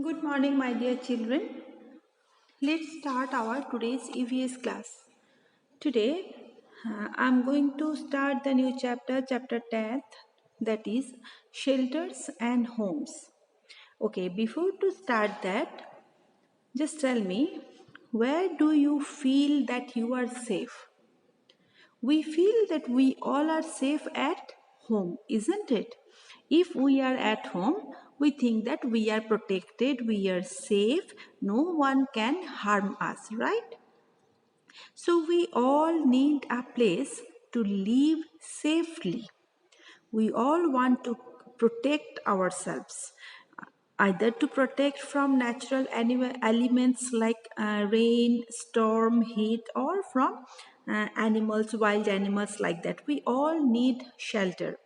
Good morning, my dear children. Let's start our today's EVS class. Today, I'm going to start the new chapter, chapter 10, that is shelters and homes. Okay, before to start that, just tell me, where do you feel that you are safe? We feel that we all are safe at home, isn't it? If we are at home, we think that we are protected, we are safe, no one can harm us, right? So we all need a place to live safely. We all want to protect ourselves, either to protect from natural elements like rain, storm, heat, or from animals, wild animals like that. We all need shelter.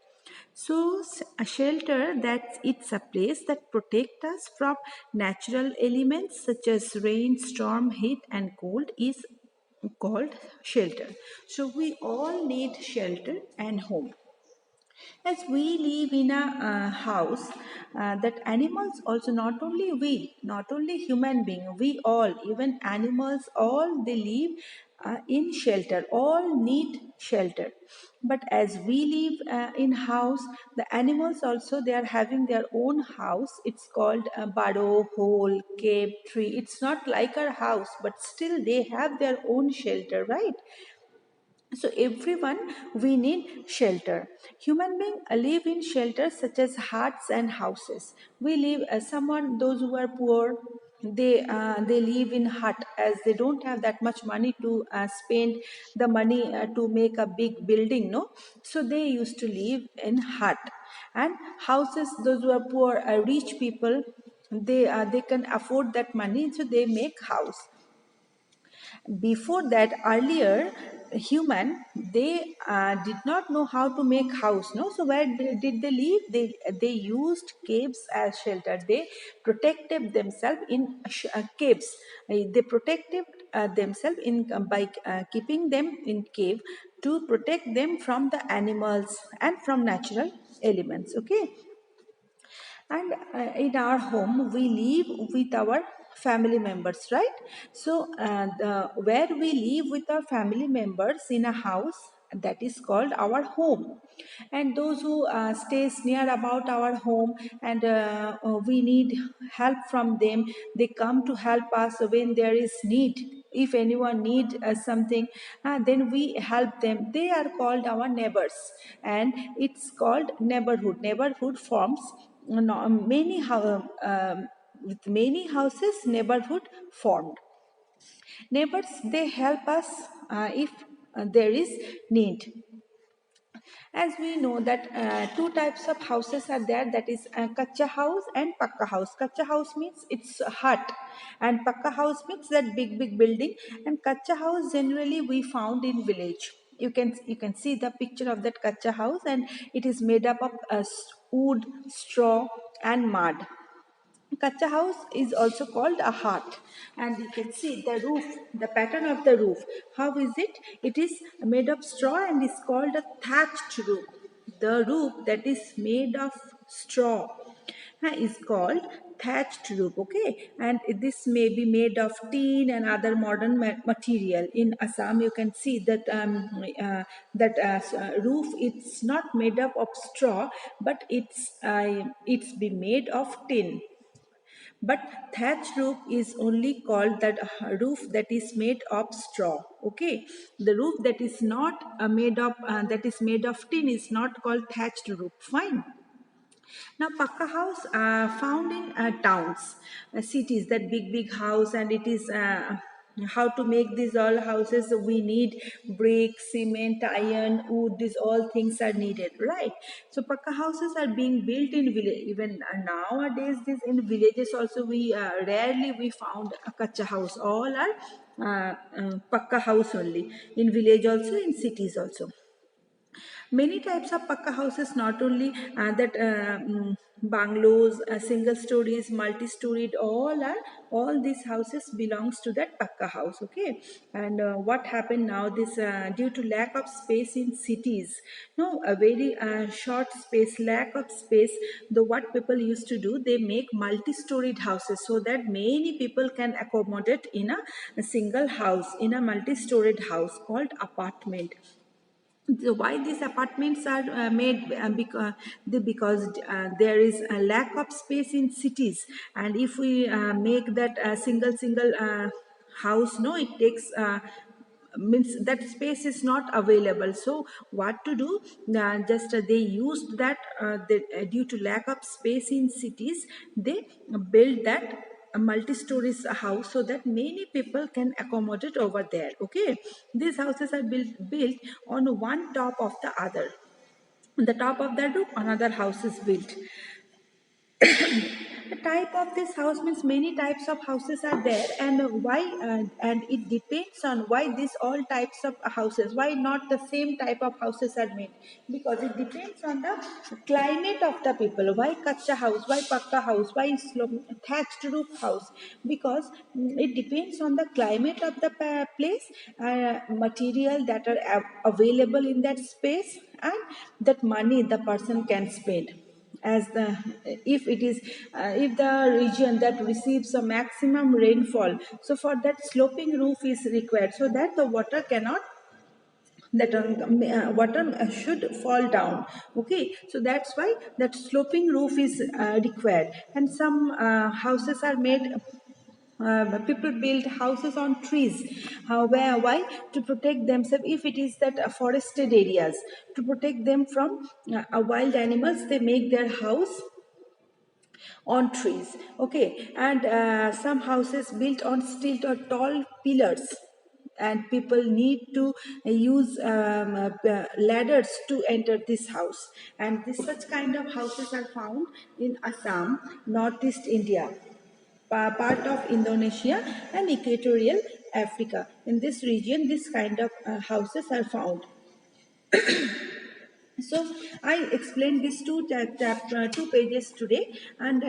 So a shelter, that it's a place that protect us from natural elements such as rain, storm, heat and cold is called shelter. So we all need shelter and home. As we live in a house, that animals also, not only we, not only human being, we all, even animals, all they live in shelter, all need shelter. But as we live in house, the animals also, they are having their own house. It's called a burrow, hole, cave, tree. It's not like our house, but still they have their own shelter, right? So everyone, we need shelter. Human beings live in shelters such as huts and houses. We live someone, those who are poor, they live in hut, as they don't have that much money to spend the money to make a big building, no. So they used to live in hut. And houses, those who are poor, rich people, they can afford that money, so they make house. Before that, earlier human, they did not know how to make house, no. So where did they live? They used caves as shelter. They protected themselves in caves. They protected themselves in by keeping them in cave to protect them from the animals and from natural elements. Okay. And in our home we live with our family members, right? So where we live with our family members in a house, that is called our home. And those who stays near about our home, and we need help from them, they come to help us when there is need. If anyone need something, then we help them. They are called our neighbors, and it's called neighborhood. Neighborhood forms many with many houses, neighborhood formed. Neighbors, they help us if there is need. As we know that two types of houses are there, that is kacha house and pakka house. Kacha house means it's a hut, and pakka house means that big building. And kacha house generally we found in village. You can see the picture of that kacha house, and it is made up of wood, straw and mud. Kacha house is also called a hut, and you can see the roof, the pattern of the roof. How is it? It is made of straw and is called a thatched roof. The roof that is made of straw is called thatched roof. Okay, and this may be made of tin and other modern material. In Assam, you can see that roof. It's not made up of straw, but it's be made of tin. But thatch roof is only called that roof that is made of straw. Okay, the roof that is not that is made of tin is not called thatched roof. Fine. Now, Pakka house found in towns, cities, that big house, and it is how to make these all houses. We need brick, cement, iron, wood. These all things are needed, right? So, Pakka houses are being built in village. Even nowadays, this in villages also we rarely we found a kacha house. All are Pakka house only in village, also in cities also. Many types of pakka houses, not only bungalows, single stories, multi-storied, all these houses belongs to that pakka house. Okay, and what happened now? This due to lack of space in cities, no, a very short space, lack of space. The what people used to do, they make multi-storied houses so that many people can accommodate in a single house, in a multi-storied house called apartment. Why these apartments are made? Because there is a lack of space in cities, and if we make that single house, no, it takes means that space is not available. So what to do? Just they used that due to lack of space in cities, they build that a multi-stories house so that many people can accommodate over there. Okay, these houses are built on one top of the other. On the top of that roof, another house is built. The type of this house means many types of houses are there, and why? And it depends on why these all types of houses. Why not the same type of houses are made? Because it depends on the climate of the people. Why kacha house? Why pakka house? Why thatched roof house? Because it depends on the climate of the place, material that are available in that space, and that money the person can spend. As the if it is if the region that receives a maximum rainfall, so for that sloping roof is required so that the water cannot, that water should fall down. Okay, so that's why that sloping roof is required. And some houses are made, people build houses on trees. Why? To protect themselves. If it is that forested areas, to protect them from wild animals, they make their house on trees. Okay, and some houses built on steel or tall pillars, and people need to use ladders to enter this house. And this such kind of houses are found in Assam, Northeast India, part of Indonesia, and equatorial Africa. In this region, this kind of houses are found. So I explained these two pages today, and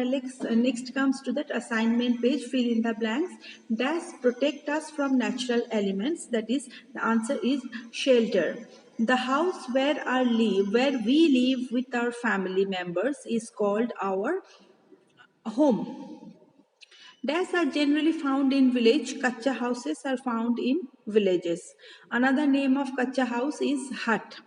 next comes to that assignment page. Fill in the blanks. Does protect us from natural elements? That is, the answer is shelter. The house where we live with our family members is called our home. Dash are generally found in village. Kacha houses are found in villages. Another name of kacha house is hut.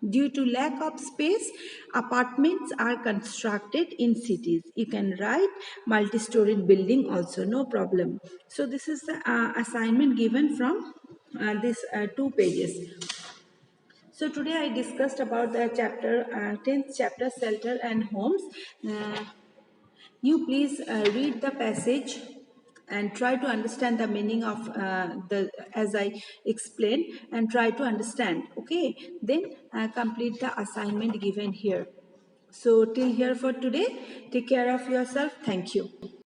Due to lack of space, apartments are constructed in cities. You can write multi-storied building also, no problem. So this is the assignment given from these two pages. So today I discussed about the chapter 10th chapter, shelter and homes. Uh, you please read the passage and try to understand the meaning of the as I explained, and try to understand. Okay, then complete the assignment given here. So till here for today. Take care of yourself. Thank you.